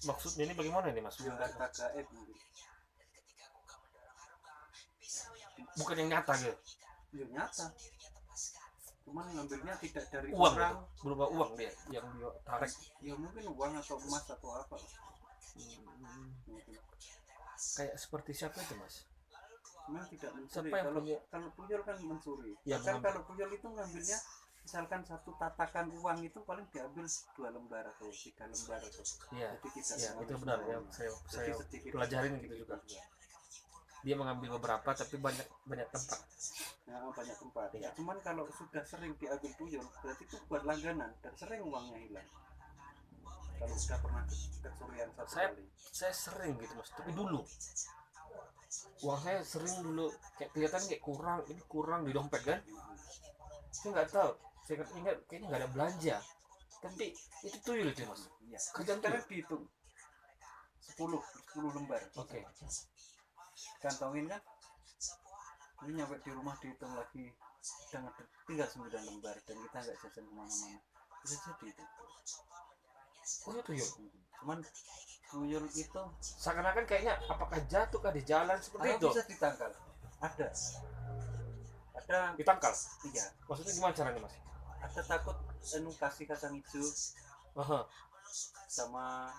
maksudnya ini bagaimana nih Mas? Ya harta gaib mungkin. Bukan yang nyata gitu. Ya nyata. Cuman ngambilnya tidak dari Uang orang. gitu. Berupa uang dia yang dia tarik. Ya mungkin uang atau emas atau apa. Kayak seperti siapa itu Mas? Memang tidak mencuri. Siapa yang punya? Kalau tuyul kan mencuri. Ya, Bahkan kalau tuyul itu ngambilnya misalkan satu tatakan uang itu paling diambil 2 lembar atau 3 lembar atau. Iya. Jadi tidak Ya, itu benar ya. Saya sedikit pelajarin gitu juga. Dia mengambil beberapa tapi banyak tempat. Ya, banyak tempat. Ya. Cuman kalau sudah sering diambil tuyul, berarti itu buat langganan dan sering uangnya hilang. Kalau sudah pernah kecurian satu kali. Saya sering gitu Mas, tapi dulu uang saya sering dulu kayak kelihatan kayak kurang di dompet kan. Saya nggak tahu, saya ingat kayaknya nggak ada belanja, tapi itu tuyul itu Mas. Iya. Kerjaan Sekarang tuyul. dihitung 10 lembar. Oke. Kantongin kan, ini nyampe di rumah dihitung lagi dengan tinggal 9 lembar dan kita nggak jajan kemana-mana. Bisa jadi itu. Oh itu tuyul. Cuman tuyul itu Seakan-akan kayaknya apakah jatuh kah di jalan seperti itu? bisa ditangkal. Ada Ditangkal. iya. Maksudnya gimana caranya Mas? Ada takut kasih kacang hijau Aha. sama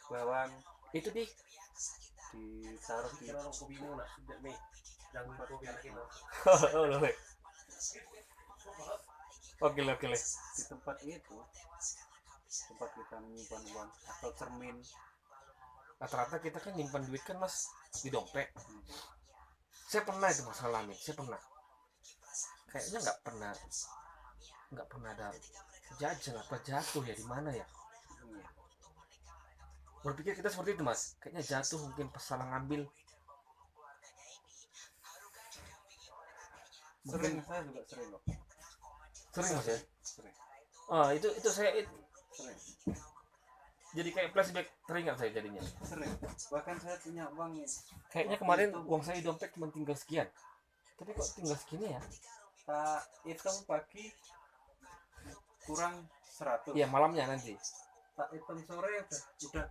bawang Itu ditaruh di Oke. di tempat itu, tempat kita menyimpan uang atau cermin. Rata-rata kita kan nyimpan duit kan Mas di dompet. Saya pernah itu Mas alami, saya pernah. Kayaknya nggak pernah ada jajan apa jatuh ya di mana ya. Berpikir kita seperti itu Mas, kayaknya jatuh mungkin pas salah ngambil. Sering, saya juga sering kok. Sering Mas ya. Sering. Itu saya Sering. jadi kayak flashback, teringat saya jadinya. Sering. Bahkan saya punya uang. Kayaknya kemarin uang saya di dompet cuma tinggal sekian. Tapi kok tinggal segini ya? Tak hitung pagi kurang 100. Iya malamnya nanti. Tak hitung sore udah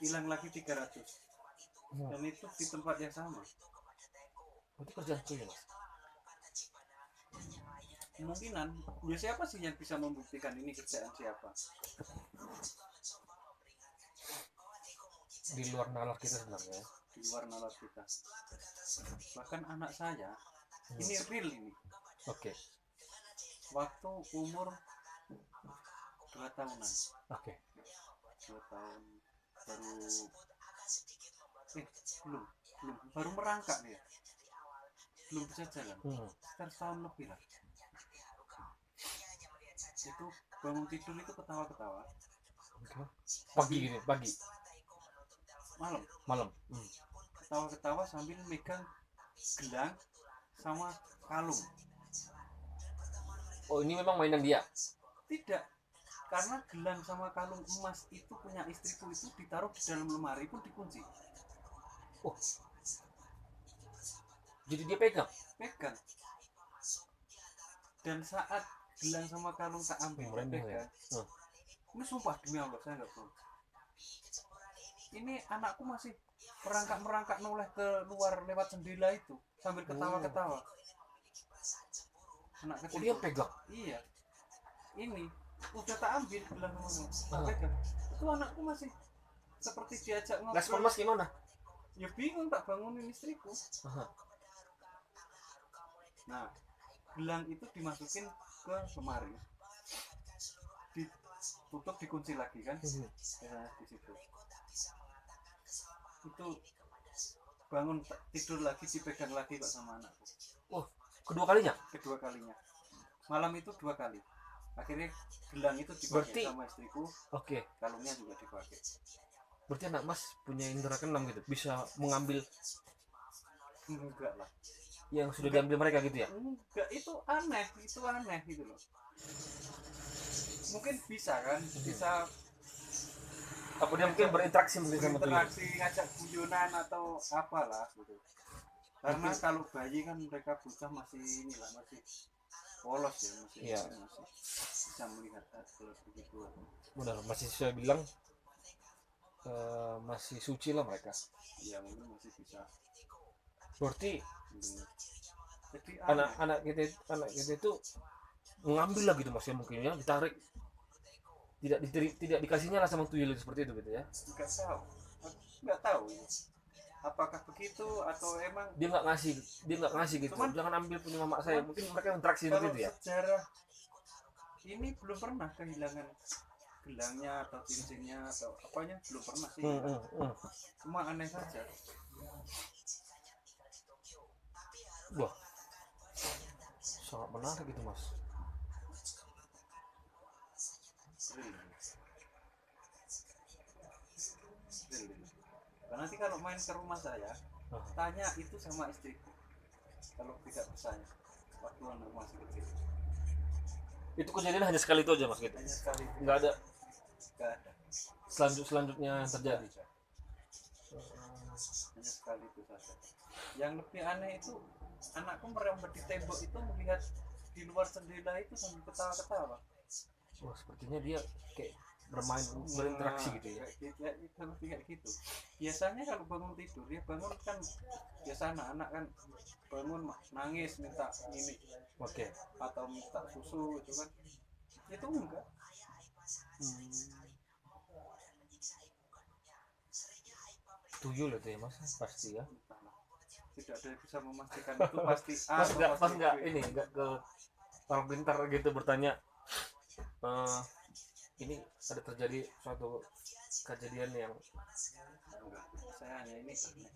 hilang lagi 300. Dan itu di tempat yang sama. Itu kerjaan tuh ya Mas. Kemungkinan ya siapa sih yang bisa membuktikan ini kerjaan siapa? Di luar nalar kita sebenarnya. Di luar nalar kita. Bahkan anak saya ini real ini. Oke. Waktu umur 2 tahunan. Oke. 2 tahun baru merangkak dia. Belum bisa jalan. Sekitar setahun lebih lah. Itu bangun tidur itu ketawa-ketawa. Pagi. Malam. Ketawa-ketawa sambil megang gelang sama kalung. Oh ini memang mainan dia? Tidak, karena gelang sama kalung emas itu punya istriku itu ditaruh di dalam lemari pun dikunci. Oh, jadi dia pegang? Dan saat gelang sama kalung tak ambil pegang, ini sumpah demi Allah saya nggak bohong. Ini anakku masih merangkak noleh ke luar lewat jendela itu sambil ketawa-ketawa. Anak kecil. Dia pegang? Iya. Ini udah tak ambil gelang sama pegang. Itu anakku masih seperti diajak ngobrol. Respon Mas gimana? Ya bingung, tak bangunin istriku. Nah, gelang itu dimasukin ke lemari, ditutup, dikunci lagi kan, biasanya di situ. Itu bangun tidur lagi dipegang lagi kok sama anakku. Oh, kedua kalinya? Kedua kalinya. Malam itu 2 kali. Akhirnya gelang itu dipakai sama istriku. Oke. Kalungnya juga dipakai. Berarti anak Mas punya indera keenam gitu, bisa mengambil? Enggak lah. Yang sudah diambil mereka gitu ya? Enggak, itu aneh gitu loh. Mungkin bisa kan, bisa apa dia mungkin berinteraksi mungkin sama berinteraksi, ngajak guyonan atau apalah gitu. Karena kalau bayi kan mereka bocah masih inilah, masih polos ya, masih bisa melihat hal begitu. Benar, masih saya bilang masih suci lah mereka. Ya mungkin masih bisa. Berarti Jadi anak kita itu mengambil lah gitu mas ya, mungkin ya, ditarik, tidak dikasihnya lah sama tuyul seperti itu gitu ya. nggak tahu apakah begitu atau emang dia nggak ngasih gitu. Cuman, jangan ambil punya mama saya, mungkin mereka interaksi seperti itu ya. Sejarah ini belum pernah kehilangan gelangnya atau cincinnya atau apanya, belum pernah sih. Cuma aneh saja. Wah, sangat menarik gitu mas. Nanti kalau main ke rumah saya, tanya itu sama istriku. Kalau tidak percaya, waktu anak masih kecil. Itu kejadian hanya sekali itu aja mas gitu. Hanya sekali. Nggak ada. Nggak ada. Selanjutnya terjadi. Hanya sekali itu saja. Yang lebih aneh itu anakku merembet di tembok itu, melihat di luar jendela itu sambil ketawa-ketawa. Wah, sepertinya dia kayak berinteraksi gitu ya. Kayak gitu. Biasanya kalau bangun tidur, dia bangun kan biasa anak-anak kan bangun nangis minta ini, oke, atau minta susu itu kan. Itu enggak. Tuyul itu ya mas, pasti ya. Tidak ada yang bisa memastikan itu pasti A. Pas enggak ini enggak ke orang pintar gitu bertanya, ini ada terjadi suatu kejadian yang saya hanya ini aneh.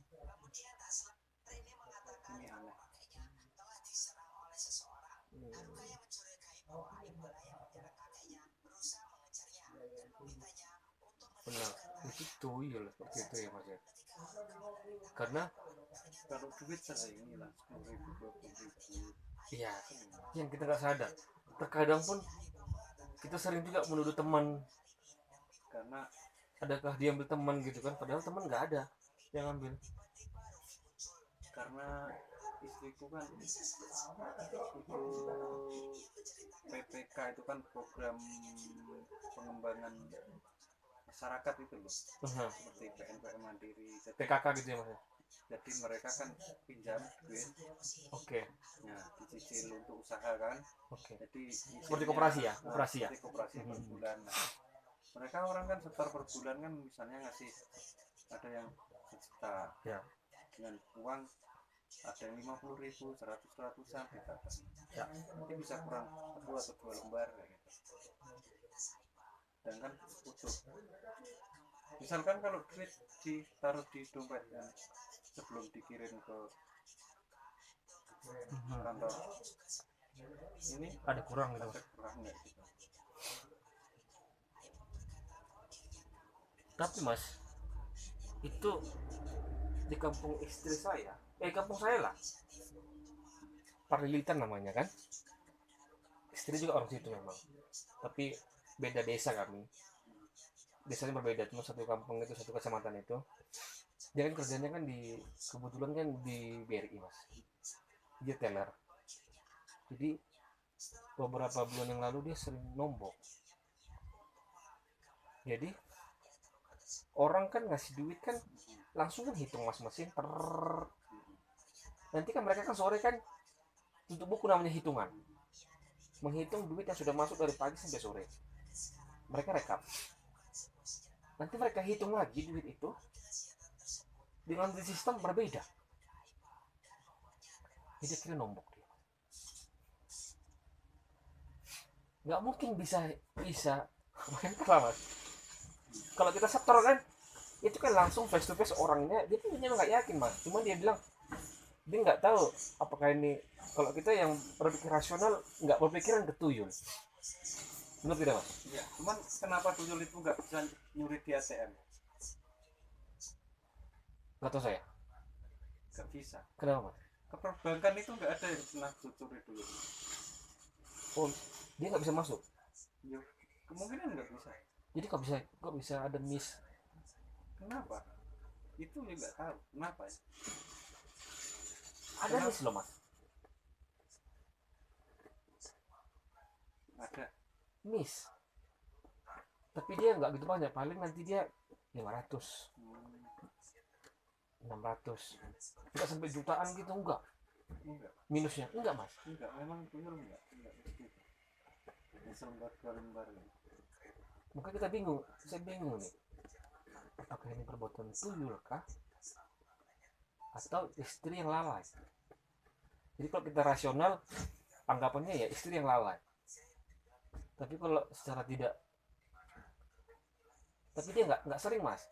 Benar, itu tuyul seperti itu ya mas ya. Karena kalau duit saya inilah 10.000, 20.000. Iya, yang kita nggak sadar. Terkadang pun kita sering juga menuduh teman, karena adakah dia ambil teman gitu kan, padahal teman nggak ada yang ambil. Karena istriku kan itu PPK itu kan program pengembangan masyarakat itu loh, seperti PNPM Mandiri, PKK gitu ya mas. Jadi mereka kan pinjam duit, oke, nah dicicil untuk usaha kan, oke. Jadi seperti koperasi ya, koperasi ya. Seperti koperasi per bulan. Nah, mereka orang kan setor per bulan kan, misalnya ngasih ada yang 1 juta ya, dengan uang ada yang 50.000, 100-100an dikatakan ya. Nanti bisa kurang 1 atau 2 lembar kayak gitu. Dan kan utuh. Misalkan kalau duit ditaruh di dompet kan, sebelum dikirim ke kantor, ini ada kurang gitu. Ada kurang nggak gitu. Tapi mas, itu di kampung istri saya, kampung saya lah, Parlilitan namanya kan. Istri juga orang situ memang, tapi beda desa kami. Desanya berbeda, cuma satu kampung itu, satu kecamatan itu. Dia kan kerjanya kan kebetulan kan di BRI mas, dia teller. Jadi beberapa bulan yang lalu dia sering nombok. Jadi orang kan ngasih duit kan langsung kan hitung mas-mesin nanti kan mereka kan sore kan tutup buku namanya hitungan, menghitung duit yang sudah masuk dari pagi sampai sore. Mereka rekap, nanti mereka hitung lagi duit itu dengan sistem berbeda. Jadi kira nombok dia, nggak mungkin bisa mas. Kalau kita setor kan itu kan langsung face to face orangnya, dia punya nggak yakin mas, cuma dia bilang dia nggak tahu apakah ini, kalau kita yang berpikir rasional nggak berpikiran ke tuyul. Benar tidak mas? Iya, cuman kenapa tuyul itu nggak bisa nyuri di ATM? Nggak tahu saya. Nggak bisa. Kenapa mas? Ke perbankan itu nggak ada yang pernah curi duit. Oh, dia nggak bisa masuk? Ya, kemungkinan nggak bisa. Jadi kok bisa ada miss? Kenapa? Itu juga nggak tahu. Kenapa ya? Ada miss loh mas. Ada miss. Tapi dia nggak gitu banyak. Paling nanti dia 500 600, enggak sampai jutaan gitu, enggak minusnya, enggak mas, enggak, memang tuyul enggak selembar dua lembar. maka kita bingung, saya bingung nih, apakah ini perbuatan tuyul kah atau istri yang lalai. Jadi kalau kita rasional anggapannya ya istri yang lalai, tapi kalau secara tidak, tapi dia nggak sering mas,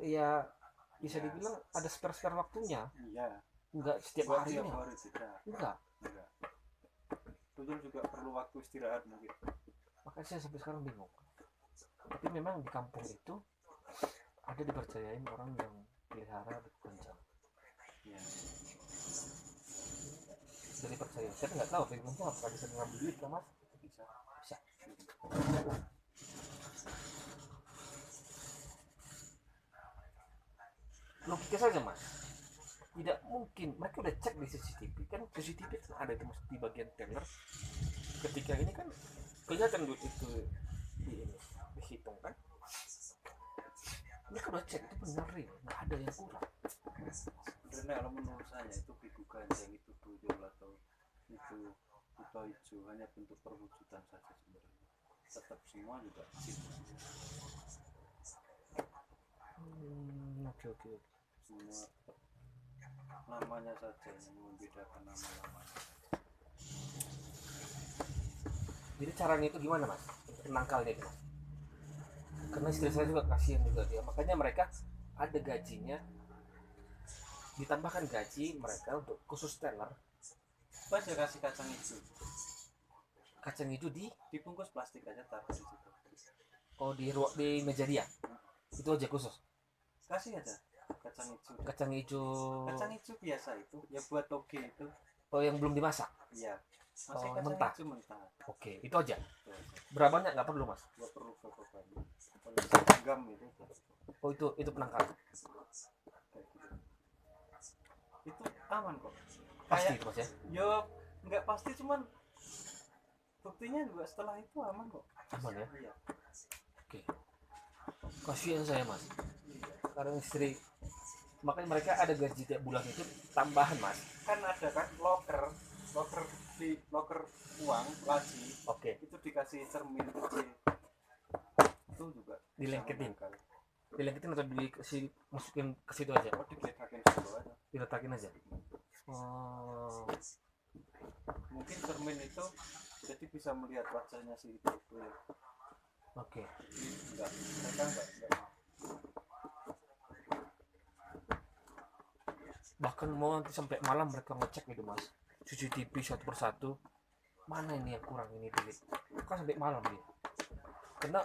ya bisa dibilang ada spare waktunya. Iya, nggak setiap hari enggak. Tuyul juga perlu waktu istirahat mungkin. Makanya saya sampai sekarang bingung. Tapi memang di kampung itu ada dipercayain orang yang pelihara bekunjang. Ya. Jadi percaya. Saya nggak tahu bekunjang apakah bisa ngambil duit kan mas? Bisa. Logika saja mas, tidak mungkin mereka udah cek di CCTV kan, CCTV kan ada itu mas di bagian teller, ketika ini kan kelihatan duit itu dihitung kan, mereka udah cek itu benar real, nggak ada yang kurang. Sebenarnya kalau menurut saya itu diduga yang itu tuyul atau itu buta hijau hanya bentuk perwujudan saja sebenarnya, tetap semua juga Oke. Semua namanya saja yang membedakan nama-namanya. Jadi caranya itu gimana mas? Menangkalnya itu mas? Karena istri saya juga kasihan juga dia, makanya mereka ada gajinya, ditambahkan gaji mereka untuk khusus teller. Pas ya kasih kacang hijau. Kacang hijau dibungkus plastik aja, taruh di situ. Oh di meja dia? Itu aja khusus? Kasih aja kacang hijau. Kacang hijau biasa itu ya buat toge itu. Oh yang belum dimasak? Iya. Masih kacang mentah. hijau mentah. Oke, itu aja. Berapa banyak nggak perlu mas? Nggak perlu berapa banyak. Gam itu. Oh itu penangkal. Itu aman kok. Pasti itu mas ya? Yo nggak pasti, cuman buktinya juga setelah itu aman kok. Aman ya? Iya. Oke. Kasihan saya mas. Sekarang istri, makanya mereka ada gaji tiap bulan itu tambahan mas. Kan ada kan loker uang laji. Oke. Itu dikasih cermin kecil. Itu juga dilengketin atau dikasih masukin ke situ aja? Oh, diletakin situ aja. Diletakin aja. Oh. Mungkin cermin itu jadi bisa melihat wajahnya si itu ya. Oke. Mereka enggak. Bahkan mau nanti sampai malam mereka ngecek gitu mas, CCTV satu persatu, mana ini yang kurang ini duit, kan sampai malam dia, karena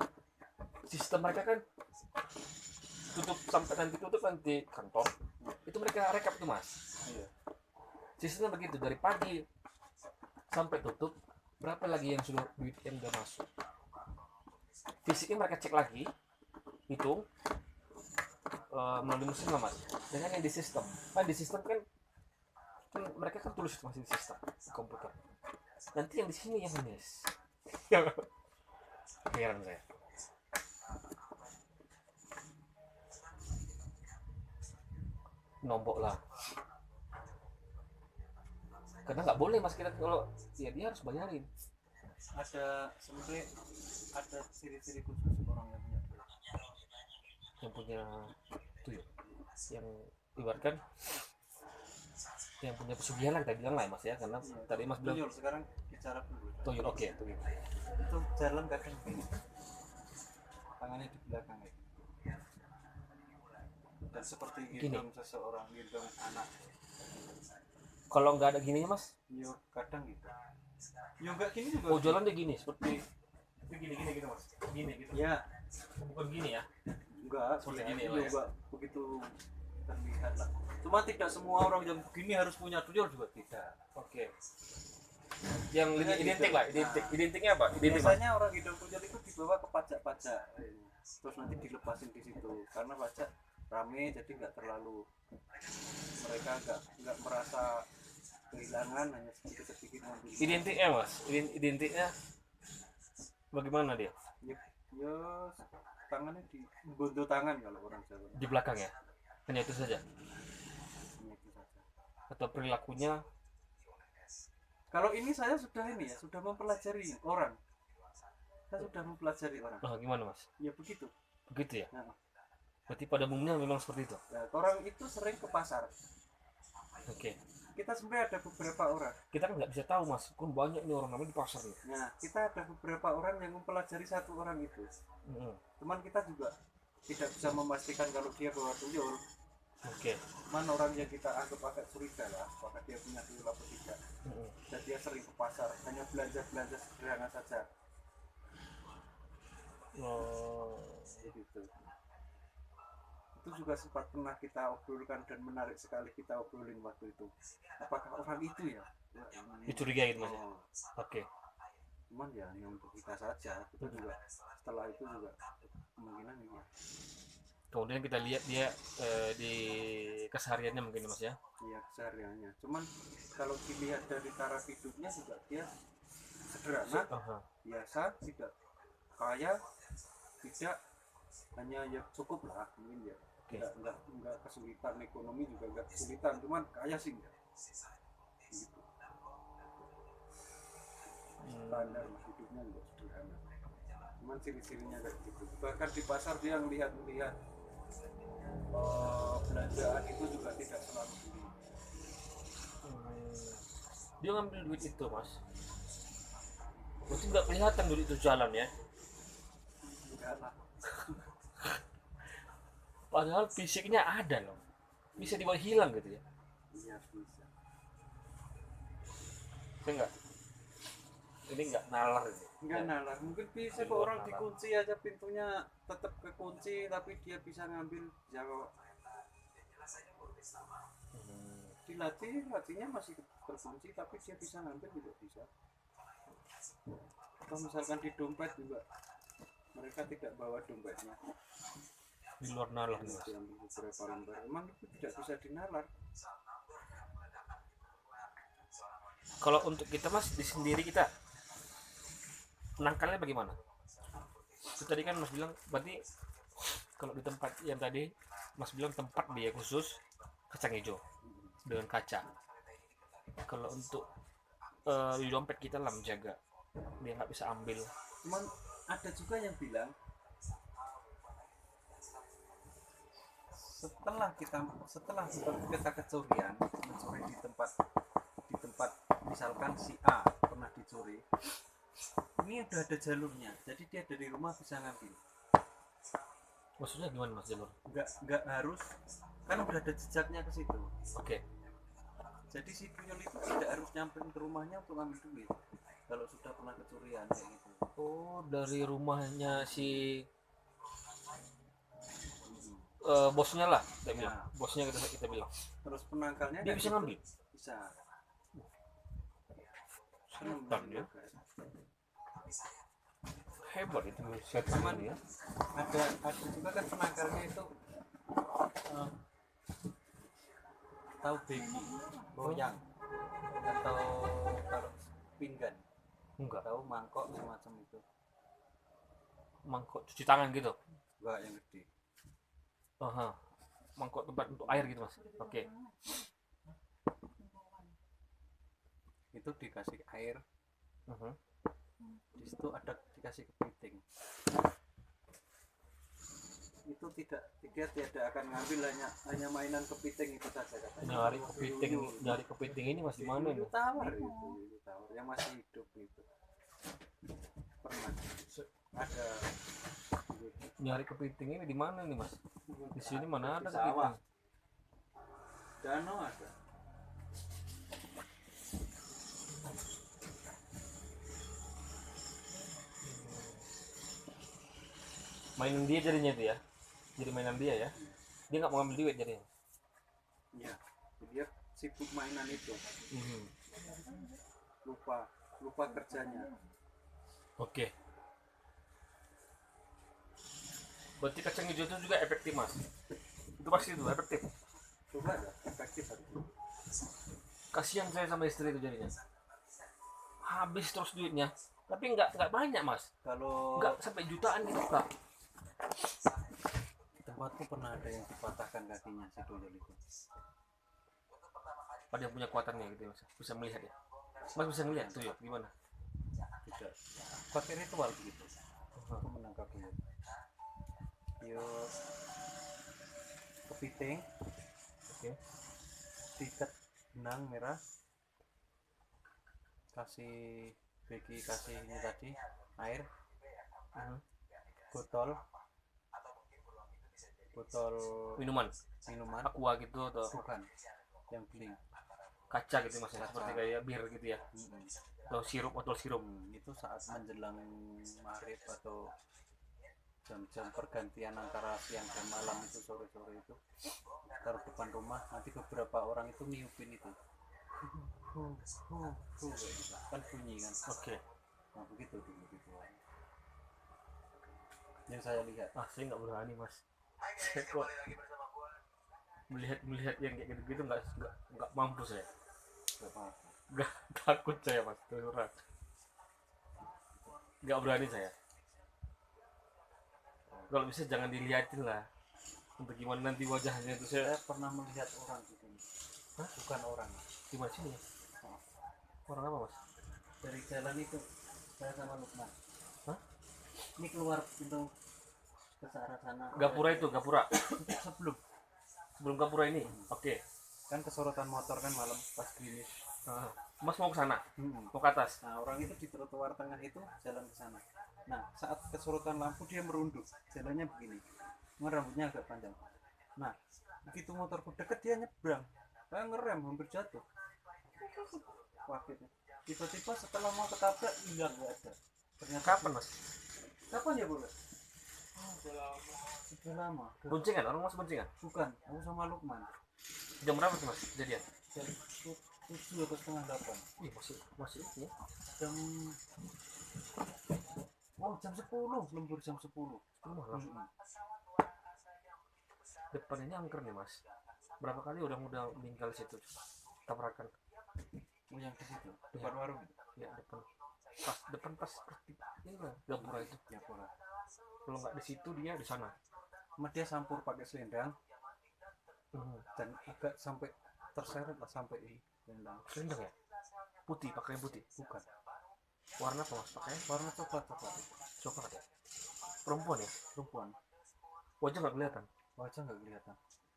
sistem mereka kan tutup sampai nanti kantor itu mereka rekap tuh mas. Iya. Sistemnya begitu, dari pagi sampai tutup berapa lagi yang sudah duit yang udah masuk, fisiknya mereka cek lagi, hitung melalui mesin lah mas, dengan yang di sistem kan mereka kan tulis masih di sistem di komputer, nanti yang di sini yang minus. Heran saya. Nombok lah, karena nggak boleh mas, kita kalau ya dia harus bayarin. Ada sebenarnya ada ciri-ciri khusus orang yang punya tuyul, yang ibaratkan yang punya pesugihan lah kita bilang lah mas ya, karena tadi mas bilang tuyul. Sekarang bicara tuyul. Oke. Tuyul itu jalan kadang gini, tangannya di belakang itu, dan seperti gendong seseorang, gendong anak. Kalau nggak ada gini mas, yo kadang gitu, yo nggak gini juga. Oh jalan dia gini, seperti gini gitu mas, gini gitu ya, bukan gini ya, enggak seperti gini ya, lah ya. enggak begitu terlihat lah. Cuma tidak semua orang yang begini harus punya tuyul juga tidak. Oke. Yang lebih identik lah, identiknya apa? Biasanya orang gendong tuyul itu dibawa ke pajak, terus nanti dilepasin di situ, karena pajak rame, jadi nggak terlalu, mereka nggak merasa kehilangan, hanya sedikit ngambil. Identiknya mas, identiknya bagaimana dia? Ya tangannya di bondo tangan kalau orang Jawa. Di belakang ya, hanya itu saja. Hanya itu saja. Atau perilakunya? Kalau ini saya sudah ini ya, sudah mempelajari orang. Saya sudah mempelajari orang. Oh, gimana mas? Ya begitu. Begitu ya? Nah, Berarti pada umumnya memang seperti itu. nah, orang itu sering ke pasar. Oke. Kita sebenarnya ada beberapa orang. Kita kan nggak bisa tahu mas, kan banyak nih orang namanya di pasar nih. Nah, kita ada beberapa orang yang mempelajari satu orang itu. Cuman kita juga tidak bisa memastikan kalau dia bawa tuyul. Oke. Cuman orang yang kita anggap agak curiga lah, apakah dia punya tuyul atau tidak. Dan dia sering ke pasar, hanya belanja sederhana saja. Oh. Gitu. Itu juga sempat pernah kita obrolkan dan menarik sekali kita obrolin waktu itu. Apakah orang itu ya? Dicurigai gitu mas? Oh. Oke. Cuman ya hanya untuk kita saja. Kita juga setelah itu juga kemungkinan ini ya. Kemudian kita lihat dia di kesehariannya mungkin mas ya? Iya, kesehariannya. Cuman kalau dilihat dari taraf hidupnya juga dia sederhana, biasa, tidak kaya, tidak hanya ya cukup lah mungkin ya. Enggak kesulitan ekonomi juga enggak kesulitan, cuman kaya sih enggak. Gitu. Standar hidupnya enggak sederhana. Cuman ciri-cirinya kayak gitu. Bahkan di pasar dia melihat belanjaan itu juga tidak selalu begini. Dia ngambil duit itu mas, berarti nggak kelihatan duit itu jalan ya? Enggak lah. Padahal fisiknya ada loh, bisa dibawa hilang gitu ya? Iya bisa. Saya ini nggak nalar ini. Enggak nalar, mungkin bisa kok orang dikunci aja pintunya tetap kekunci tapi dia bisa ngambil jauh. Latihnya masih terkunci tapi dia bisa ngambil juga bisa. Atau misalkan di dompet juga mereka tidak bawa dompetnya. Di luar nalar nih mas. Beberapa lembar emang itu tidak bisa dinalar. Kalau untuk kita mas di sendiri kita menangkalnya bagaimana? Itu tadi kan mas bilang berarti kalau di tempat yang tadi mas bilang tempat dia khusus kacang hijau dengan kaca. Kalau untuk di dompet kita lah menjaga dia nggak bisa ambil. Cuman ada juga yang bilang setelah kita kecurian mencuri di tempat misalkan si A pernah dicuri, ini udah ada jalurnya, jadi dia dari rumah bisa ngambil. Maksudnya gimana mas jalur? Nggak harus, kan udah ada jejaknya ke situ. Oke. Jadi si tuyul itu tidak harus nyamperin ke rumahnya untuk ngambil duit kalau sudah pernah kecurian kayak gitu. Oh, dari rumahnya si bosnya lah kita bilang. Bosnya kita bilang. Terus penangkalnya dia bisa ngambil? Bisa. Setan ya. Hebat itu cuman ya. Ada juga kan penangkalnya itu tahu begi, goyang atau kalau pinggan. Enggak. Tahu mangkok semacam itu. Mangkok cuci tangan gitu? Enggak, yang gede. Mangkok tempat untuk air gitu mas. Oke. Itu dikasih air. Di situ ada dikasih kepiting. Itu dia tidak akan ngambil, hanya mainan kepiting itu saja katanya. Nyari kepiting ini mas di mana nih? Tawar yang masih hidup itu. Pernah ada nyari kepiting ini di mana nih mas? Di sini mana ada sawah. kepiting? Danau ada. Mainan dia jadinya itu ya? Jadi mainan dia ya? Dia nggak mau ambil duit jadinya? Iya, dia sibuk mainan itu. Lupa kerjanya. Oke. Berarti kacang hijau itu juga efektif mas? Itu pasti itu efektif? Coba ya, efektif harus. Kasihan saya sama istri itu jadinya. Habis terus duitnya, tapi nggak banyak mas. Kalau nggak sampai jutaan gitu kak. Tempatku pernah ada yang dipatahkan kakinya si dodol itu. Ada yang punya kekuatannya gitu mas, bisa melihat ya. Mas bisa melihat tuh ya gimana? Tidak. Pakai ritual begitu. Aku menangkap dia. Yo kepiting. Oke. Diikat benang merah. Kasih ini tadi air. Botol Minuman aqua gitu atau bukan yang beling kaca gitu mas ya, seperti kayak bir gitu ya. Atau sirup, botol sirup. Itu saat menjelang maghrib atau jam-jam pergantian antara siang dan malam itu, sore-sore itu taruh depan rumah, nanti beberapa orang itu niupin itu kan bunyi kan. Oke. Nah begitu dulu gitu yang saya lihat. Saya nggak berani mas, saya kok melihat yang kayak gitu nggak mampu saya, nggak takut saya mas, terus nggak berani saya. Kalau bisa jangan dilihatin lah, untuk gimana nanti wajahnya itu. Saya pernah melihat orang di sini. Bukan orang di mana sini? Orang apa mas? Dari jalan itu saya sama Lukman. Ini keluar pintu ke arah sana. Gapura sebelum Gapura ini. Oke. Kan kesorotan motor kan malam pas gerimis. Mas mau ke sana? Mau ke atas? Nah orang itu di trotoar tengah itu jalan ke sana. Nah saat kesorotan lampu dia merunduk, jalannya begini, rambutnya agak panjang. Nah begitu motorku deket dia nyebrang, saya ngerem hampir jatuh. Waktu tiba-tiba setelah mau ketabrak hilang, nggak ada. Ternyata kapan mas? Kapan ya boleh? Sudah lama. Boncengan, orang mas boncengan? Bukan, aku sama Lukman. Jam berapa tuh mas kejadian? Jam 7 atau setengah 8. Ih masih ini. Jam 10, lembur jam 10. Depan ini angker nih mas. Berapa kali udah meninggal situ tabrakan. Yang di situ, depan warung. Ya depan pas ini lah Gapura itu. Gapura. Kalau nggak di situ dia di sana. Dia sampur pakai selendang. Dan agak sampai terseret lah sampai ini selendang ya? Pakai putih? Bukan. Warna apa mas pakai? Warna coklat ya? Perempuan ya? Perempuan. Wajah nggak kelihatan?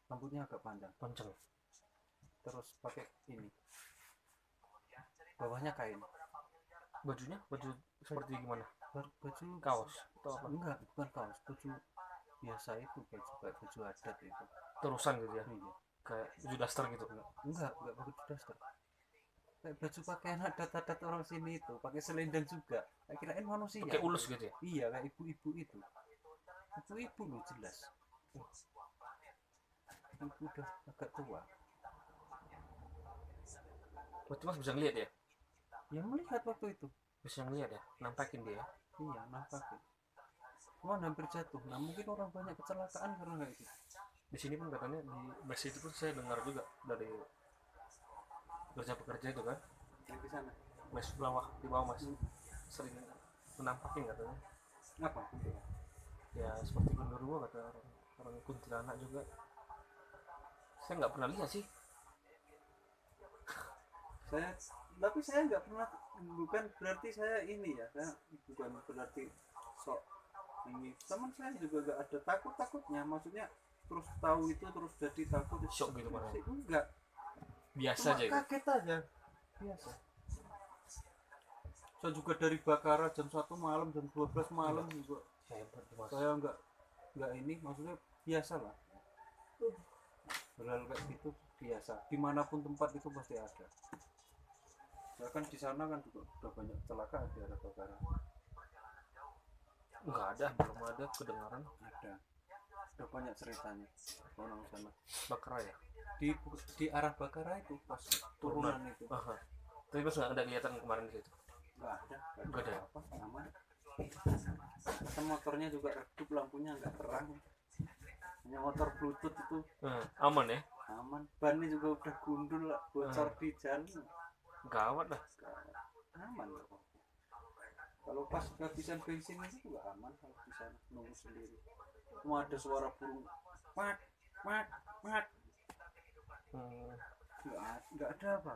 Rambutnya agak panjang. Terus pakai ini, bawahnya kain. Baju seperti gimana? Baju kaos atau apa? Enggak, bukan kaos, baju biasa itu, baju adat itu. Terusan gitu ya? Iya. Kayak baju daster gitu? Enggak baju daster. Kayak baju pakaian adat orang sini itu, pakai selendang juga. Saya kirain manusia. Pakai ulus gitu ya? Iya, kayak ibu-ibu itu. Ibu-ibu loh jelas. Ibu udah agak tua. Berarti mas bisa ngeliat ya? Yang melihat waktu itu. Bisa ngeliat ya? Nampakin dia? Iya, nampakin. Cuma hampir jatuh. Nah mungkin orang banyak kecelakaan karena kayak gitu. Di sini pun katanya di mes itu pun saya dengar juga dari pekerja itu kan? Yang di sana. Mes di bawah mas. Sering menampakin katanya. Apa? Ya seperti genderuwo kata orang kuntilanak juga. Saya nggak pernah lihat sih. Tapi saya nggak pernah, bukan berarti saya ini ya, saya bukan berarti sok ini. Teman saya juga nggak ada takutnya, maksudnya terus tahu itu terus jadi takut. Shock gitu mana? Enggak. Biasa aja. Kaget aja. Biasa. Saya juga dari Bakara jam 1 malam, jam 12 malam juga. Saya nggak ini, maksudnya biasa lah. Hal kayak gitu biasa. Dimanapun tempat itu pasti ada. Bahkan di sana kan juga udah banyak kecelakaan di arah Bakara. Enggak ada, belum ada kedengaran. Ada. Udah banyak ceritanya orang sana. Bakara ya? Di arah Bakara itu pas turunan itu. Tapi pas nggak ada kelihatan kemarin di situ. Nggak ada. Nggak ada. Apa? Aman. Kan motornya juga redup, lampunya nggak terang. Hanya motor Bluetooth itu. Aman ya? Aman. Bannya juga udah gundul lah, bocor di jalan. Gawat lah. Aman. Kalau pas kehabisan bensin itu juga aman kalau di sana nunggu sendiri. cuma ada suara burung mat mat mat. Nggak ada apa.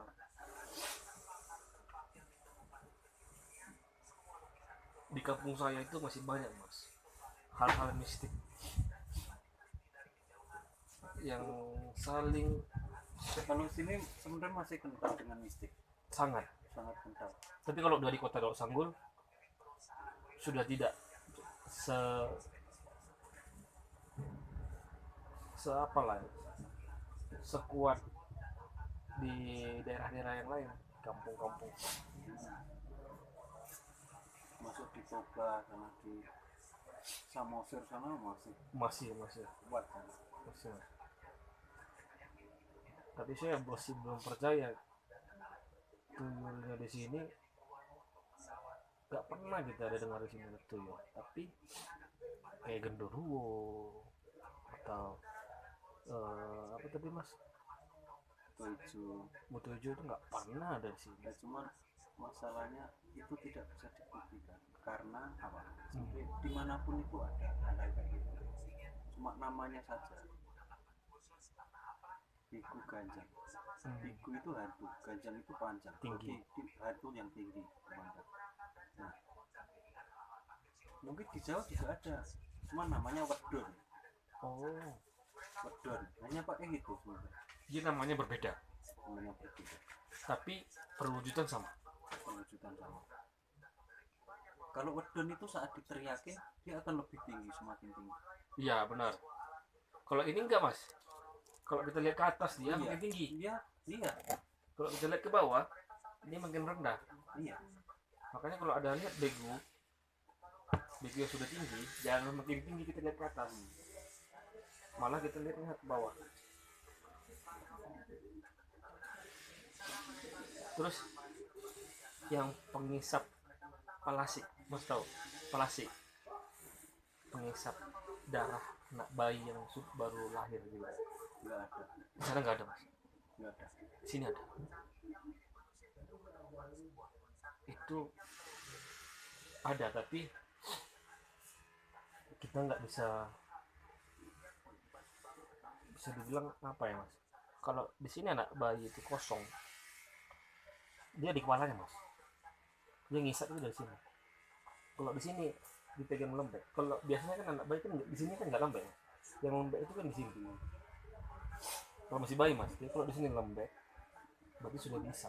Di kampung saya itu masih banyak mas hal-hal mistik yang saling Kalau sini sebenarnya masih kental dengan mistik, sangat. sangat kental. Tapi kalau dari kota Daud Sanggul sudah tidak se apa lah sekuat di daerah-daerah yang lain, kampung-kampung. Masuk di Toba sama di Samosir sana masih kuat kan? Masih. Tapi saya masih belum percaya tuyulnya di sini. Gak pernah kita ada dengar di sini ada tuyul. Tapi kayak genderuwo atau apa tadi mas? Mutuju itu nggak pernah ada di sini. Ya, cuman masalahnya itu tidak bisa dibuktikan karena apa? Dimanapun itu ada hal kayak gitu. Cuma namanya saja. Biku ganjang. Biku itu hantu, ganjang itu panjang. Tinggi. Hantu yang tinggi. Nah, mungkin di Jawa juga ada, cuma namanya wedon. Oh, Wedon, hanya pakai gitu sebenarnya. dia namanya berbeda. Namanya berbeda. Tapi perwujudan sama. Perwujudan sama. Kalau wedon itu saat diteriakin dia akan lebih tinggi, semakin tinggi. Iya benar. Kalau ini enggak mas. Kalau kita lihat ke atas dia makin tinggi. Iya. Kalau kita lihat ke bawah dia makin rendah. Iya. Makanya kalau ada lihat begu yang sudah tinggi, jangan makin tinggi kita lihat ke atas. Malah kita lihat ke bawah. Terus yang pengisap palasik, mas tahu? Palasik pengisap darah anak bayi yang baru lahir gitu. Nggak ada. Di sana nggak ada mas. Nggak ada. Di sini ada. Itu ada tapi kita nggak bisa dibilang apa ya mas. Kalau di sini anak bayi itu kosong, dia di kepalanya mas. Dia ngisap itu dari sini. Kalau di sini dipegang lembek. Kalau biasanya kan anak bayi kan di sini kan nggak lembek. Yang lembek itu kan di sini. Kalau masih bayi mas. Jadi kalau di sini lembek, berarti sudah bisa.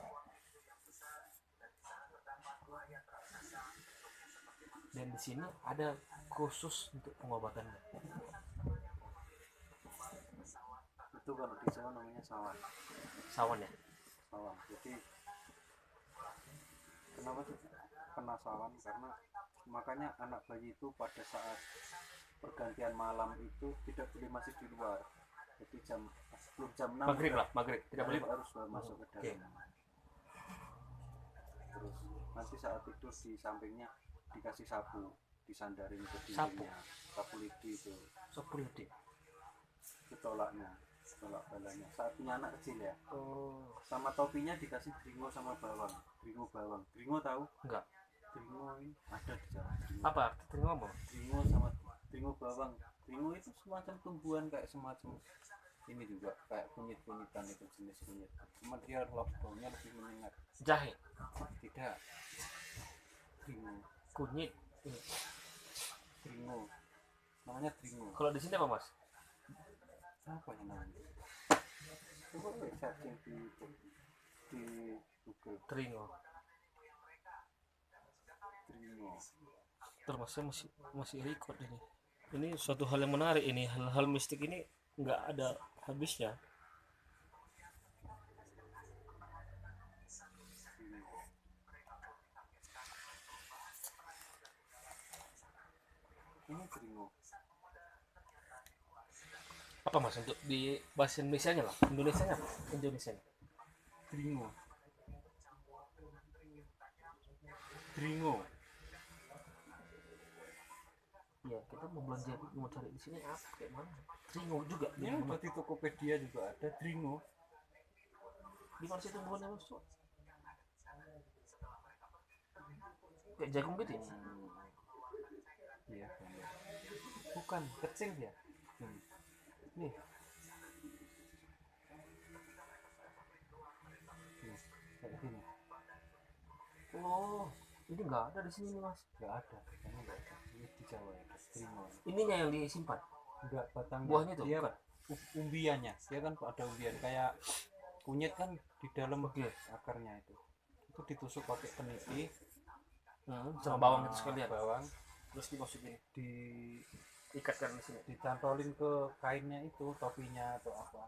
Dan di sini ada khusus untuk pengobatannya. Itu kalau di Jawa namanya sawan. Sawan ya. Sawan. Jadi kenapa sih kena sawan? Karena makanya anak bayi itu pada saat pergantian malam itu tidak boleh masih di luar. Jadi sebelum jam 6 maghrib tidak boleh harus masuk ke dalam. Terus nanti saat tidur di sampingnya dikasih sapu, disandarin ke dindingnya. Sapu lidi itu. Sapu lidi. Itu tolak balanya. Saat punya anak kecil ya. Oh. Sama topinya dikasih gringo sama bawang. Gringo tahu? Enggak. Gringo ini ada di Jawa. Apa? Gringo apa? Gringo sama gringo bawang. Gringo itu semacam tumbuhan kayak semacam ini juga kayak kunyit-kunyitan itu jenis kunyit. Cuma dia baunya lebih menyengat. Jahe? Tidak. Gringo. Kunyit. Gringo. Namanya gringo. Kalau di sini apa mas? Apa yang namanya? Coba searching di Google. Gringo. Terus saya masih record ini. Ini suatu hal yang menarik ini. Hal-hal mistik ini nggak ada habisnya. Ini gringo. Apa mas untuk di bahasa Indonesianya lah? Indonesianya apa? Indonesianya. Gringo. Ya kita mau cari di sini apa kayak mana? Gringo juga. Ya di Tokopedia juga ada gringo. Di mana sih tumbuhannya mas? Kayak jagung gitu ya? Iya. bukan kecil dia. Nih. Kayak gini. Oh, ini nggak ada di sini nih, Mas. Nggak ada, karena nggak ada. Ini di Jawa ya, Trimo. Ininya yang disimpan. Enggak, batangnya. Buahnya tuh dia bukan. Umbiannya. Dia kan ada umbian kayak kunyit kan di dalam akarnya itu. Itu ditusuk pakai peniti. Sama bawang itu sekalian. Bawang. Terus dimasukin, diikatkan di sini, dicantolin ke kainnya itu, topinya atau apa.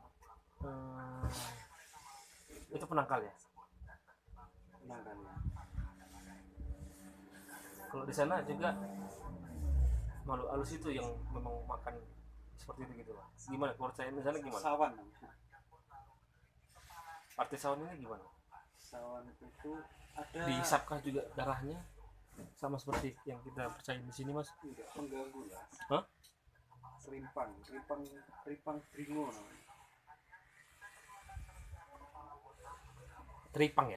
Itu penangkal ya? Penangkalnya. Kalau di sana juga makhluk halus itu yang memang makan seperti itu gitu lah. Gimana? Kalau saya di sana gimana? Sawan. Arti sawan ini gimana? Sawan itu ada. Dihisapkah juga darahnya? Sama seperti yang kita percaya di sini, Mas? Enggak, pengganggu ya. Hah? Ripang Bringo namanya. Tripang ya?